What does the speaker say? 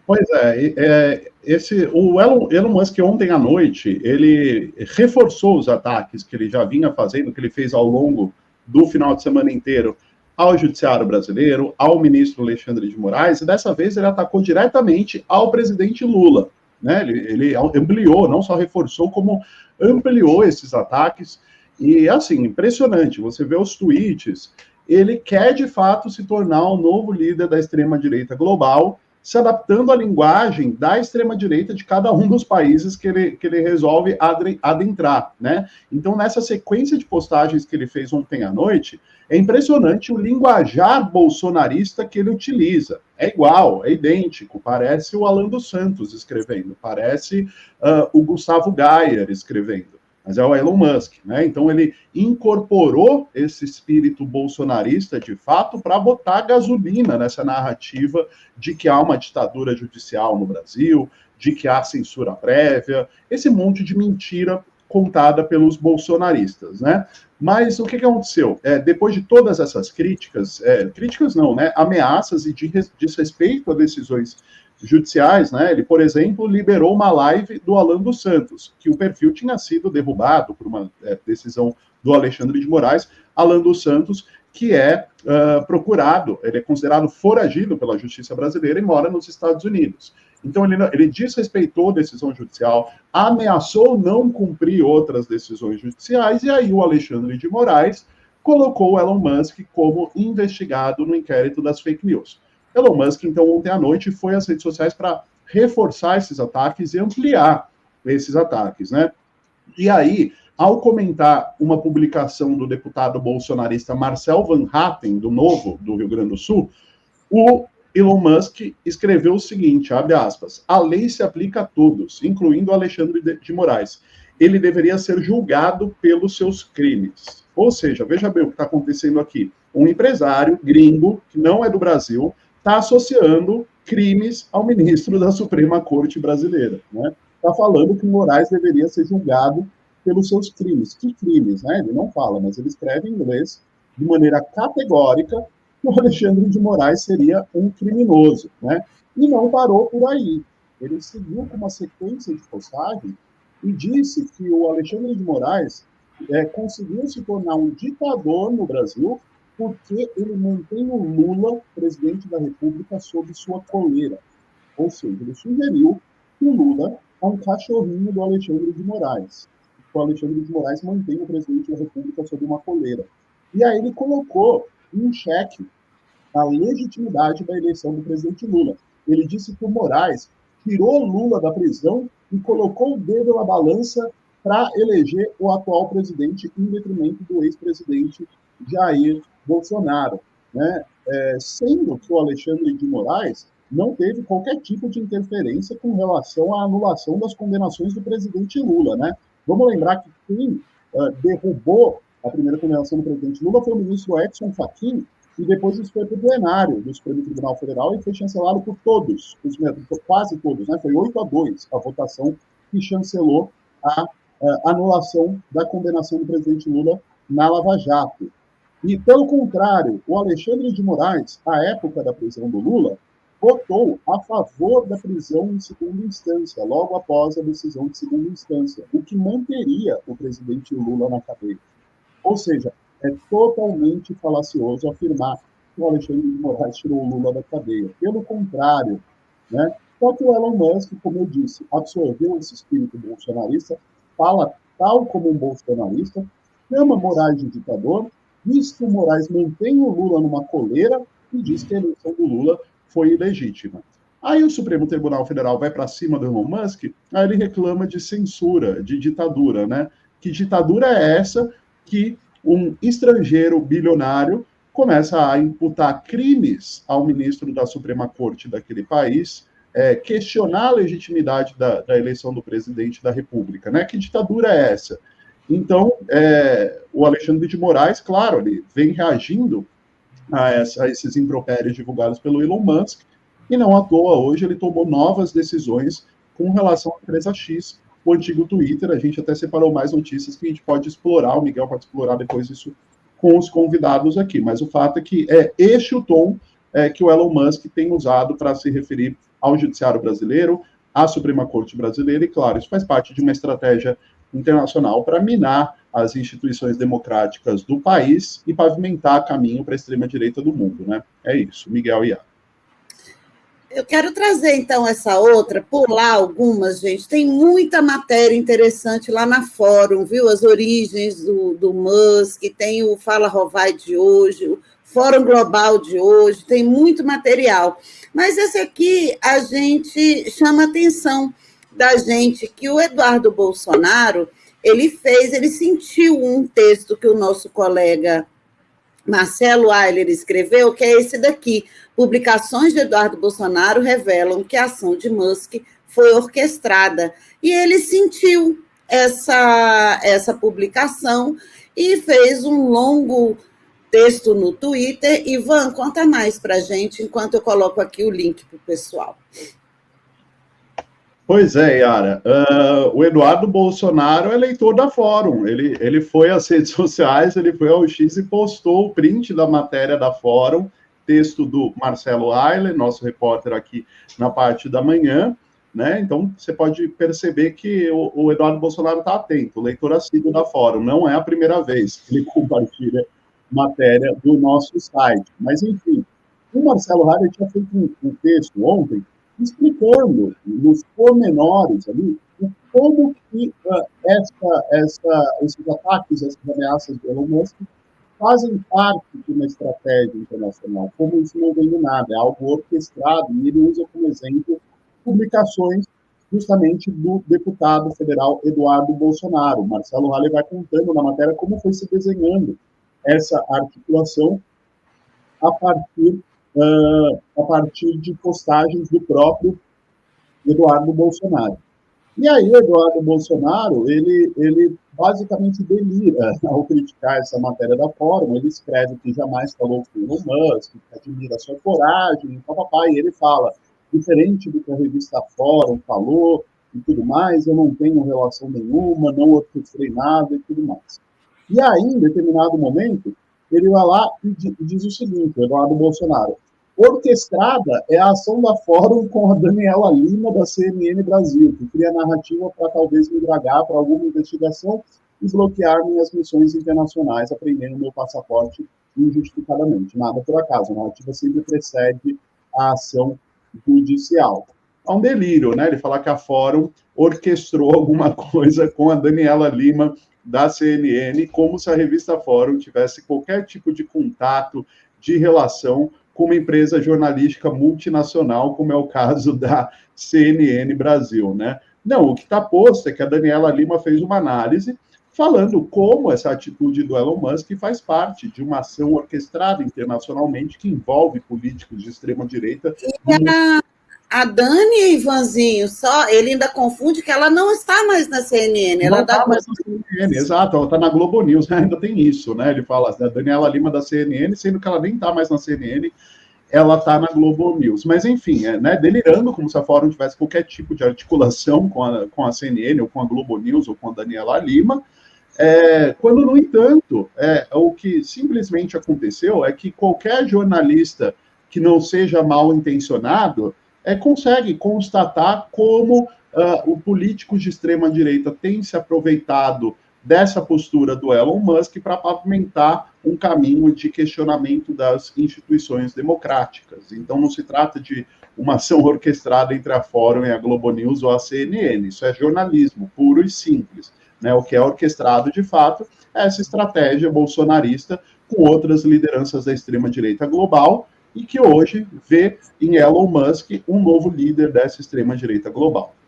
Pois o Elon Musk ontem à noite, ele reforçou os ataques que ele já vinha fazendo, que ele fez ao longo do final de semana inteiro ao Judiciário Brasileiro, ao ministro Alexandre de Moraes, e dessa vez ele atacou diretamente ao presidente Lula. Né? Ele ampliou, não só reforçou, como ampliou esses ataques. E, assim, impressionante, você vê os tweets, ele quer, de fato, se tornar o novo líder da extrema-direita global, se adaptando à linguagem da extrema-direita de cada um dos países que ele resolve adentrar, né? Então, nessa sequência de postagens que ele fez ontem à noite, é impressionante o linguajar bolsonarista que ele utiliza. É igual, é idêntico, parece o Alan dos Santos escrevendo, parece o Gustavo Gayer escrevendo. Mas é o Elon Musk, né? Então ele incorporou esse espírito bolsonarista, de fato, para botar gasolina nessa narrativa de que há uma ditadura judicial no Brasil, de que há censura prévia, esse monte de mentira contada pelos bolsonaristas, né? Mas o que aconteceu? Depois de todas essas críticas, ameaças e de desrespeito a decisões judiciais, né? Ele, por exemplo, liberou uma live do Alan dos Santos, que o perfil tinha sido derrubado por uma decisão do Alexandre de Moraes. Alan dos Santos, que é procurado, ele é considerado foragido pela justiça brasileira e mora nos Estados Unidos. Então, ele desrespeitou a decisão judicial, ameaçou não cumprir outras decisões judiciais, e aí o Alexandre de Moraes colocou o Elon Musk como investigado no inquérito das fake news. Elon Musk, então, ontem à noite, foi às redes sociais para reforçar esses ataques e ampliar esses ataques, né? E aí, ao comentar uma publicação do deputado bolsonarista Marcel Van Hatten, do Novo, do Rio Grande do Sul, o Elon Musk escreveu o seguinte, abre aspas, a lei se aplica a todos, incluindo Alexandre de Moraes. Ele deveria ser julgado pelos seus crimes. Ou seja, veja bem o que está acontecendo aqui. Um empresário gringo, que não é do Brasil, está associando crimes ao ministro da Suprema Corte brasileira, né? Está falando que Moraes deveria ser julgado pelos seus crimes. Que crimes, né? Ele não fala, mas ele escreve em inglês de maneira categórica que o Alexandre de Moraes seria um criminoso, né? E não parou por aí. Ele seguiu com uma sequência de postagens e disse que o Alexandre de Moraes conseguiu se tornar um ditador no Brasil porque ele mantém o Lula, presidente da República, sob sua coleira. Ou seja, ele sugeriu que o Lula é um cachorrinho do Alexandre de Moraes. O Alexandre de Moraes mantém o presidente da República sob uma coleira. E aí ele colocou em xeque a legitimidade da eleição do presidente Lula. Ele disse que o Moraes tirou Lula da prisão e colocou o dedo na balança para eleger o atual presidente em detrimento do ex-presidente Jair Bolsonaro, né? Sendo que o Alexandre de Moraes não teve qualquer tipo de interferência com relação à anulação das condenações do presidente Lula, né? Vamos lembrar que quem derrubou a primeira condenação do presidente Lula foi o ministro Edson Fachin, e depois isso foi para o plenário do Supremo Tribunal Federal e foi chancelado por todos, quase todos, né? Foi 8-2 a votação que chancelou a anulação da condenação do presidente Lula na Lava Jato. E, pelo contrário, o Alexandre de Moraes, à época da prisão do Lula, votou a favor da prisão em segunda instância, logo após a decisão de segunda instância, o que manteria o presidente Lula na cadeia. Ou seja, é totalmente falacioso afirmar que o Alexandre de Moraes tirou o Lula da cadeia. Pelo contrário, né? Só que o Elon Musk, como eu disse, absorveu esse espírito bolsonarista, fala tal como um bolsonarista, chama Moraes de ditador, diz que o Moraes mantém o Lula numa coleira e diz que a eleição do Lula foi ilegítima. Aí o Supremo Tribunal Federal vai para cima do Elon Musk, aí ele reclama de censura, de ditadura, né? Que ditadura é essa que um estrangeiro bilionário começa a imputar crimes ao ministro da Suprema Corte daquele país, questionar a legitimidade da eleição do presidente da República, né? Que ditadura é essa? Então, o Alexandre de Moraes, claro, ele vem reagindo a esses impropérios divulgados pelo Elon Musk, e não à toa hoje ele tomou novas decisões com relação à empresa X, o antigo Twitter. A gente até separou mais notícias que a gente pode explorar, o Miguel pode explorar depois isso com os convidados aqui, mas o fato é que este o tom que o Elon Musk tem usado para se referir ao judiciário brasileiro, à Suprema Corte brasileira, e, claro, isso faz parte de uma estratégia internacional para minar as instituições democráticas do país e pavimentar caminho para a extrema-direita do mundo, né? É isso, Miguel e Iara. Eu quero trazer, então, essa outra, pular algumas, gente. Tem muita matéria interessante lá na Fórum, viu? As origens do Musk, tem o Fala Rovai de hoje, o Fórum Global de hoje, tem muito material. Mas esse aqui, a gente chama a atenção da gente que o Eduardo Bolsonaro, ele sentiu um texto que o nosso colega Marcelo Ayler escreveu, que é esse daqui. Publicações de Eduardo Bolsonaro revelam que a ação de Musk foi orquestrada. E ele sentiu essa publicação e fez um longo texto no Twitter. Ivan, conta mais para a gente, enquanto eu coloco aqui o link para o pessoal. Pois é, Iara. O Eduardo Bolsonaro é leitor da Fórum. Ele foi às redes sociais, ele foi ao X e postou o print da matéria da Fórum, texto do Marcelo Ayler, nosso repórter aqui na parte da manhã, né? Então, você pode perceber que o Eduardo Bolsonaro está atento, leitor assíduo da Fórum. Não é a primeira vez que ele compartilha matéria do nosso site. Mas, enfim, o Marcelo Ayler tinha feito um texto ontem explicando nos pormenores ali como que esses ataques, essas ameaças do Elon Musk fazem parte de uma estratégia internacional, como isso não vem do nada, é algo orquestrado, e ele usa como exemplo publicações justamente do deputado federal Eduardo Bolsonaro. Marcelo Halle vai contando na matéria como foi se desenhando essa articulação a partir de postagens do próprio Eduardo Bolsonaro. E aí, o Eduardo Bolsonaro, ele basicamente delira ao criticar essa matéria da Fórum. Ele escreve que jamais falou com o Elon Musk, que admira a sua coragem, e ele fala, diferente do que a revista Fórum falou e tudo mais, eu não tenho relação nenhuma, não orquestrei nada e tudo mais. E aí, em determinado momento, ele vai lá e diz o seguinte, o Eduardo Bolsonaro: orquestrada é a ação da Fórum com a Daniela Lima, da CNN Brasil, que cria narrativa para talvez me dragar para alguma investigação e bloquear minhas missões internacionais, apreendendo meu passaporte injustificadamente. Nada por acaso, a narrativa sempre precede a ação judicial. É um delírio, né? Ele falar que a Fórum orquestrou alguma coisa com a Daniela Lima, da CNN, como se a revista Fórum tivesse qualquer tipo de contato, de relação com uma empresa jornalística multinacional, como é o caso da CNN Brasil, né? Não, o que está posto é que a Daniela Lima fez uma análise falando como essa atitude do Elon Musk faz parte de uma ação orquestrada internacionalmente que envolve políticos de extrema-direita. A Dani, Ivanzinho, ele ainda confunde que ela não está mais na CNN. Ela está mais na CNN, exato, ela está na Globo News, né? Ainda tem isso, né? Ele fala da Daniela Lima da CNN, sendo que ela nem está mais na CNN, ela está na Globo News. Mas, enfim, né, delirando como se a Fórum tivesse qualquer tipo de articulação com a CNN, ou com a Globo News, ou com a Daniela Lima, quando, no entanto, o que simplesmente aconteceu é que qualquer jornalista que não seja mal intencionado consegue constatar como o político de extrema-direita tem se aproveitado dessa postura do Elon Musk para pavimentar um caminho de questionamento das instituições democráticas. Então, não se trata de uma ação orquestrada entre a Fórum e a Globo News ou a CNN. Isso é jornalismo puro e simples, né? O que é orquestrado, de fato, é essa estratégia bolsonarista com outras lideranças da extrema-direita global, e que hoje vê em Elon Musk um novo líder dessa extrema-direita global.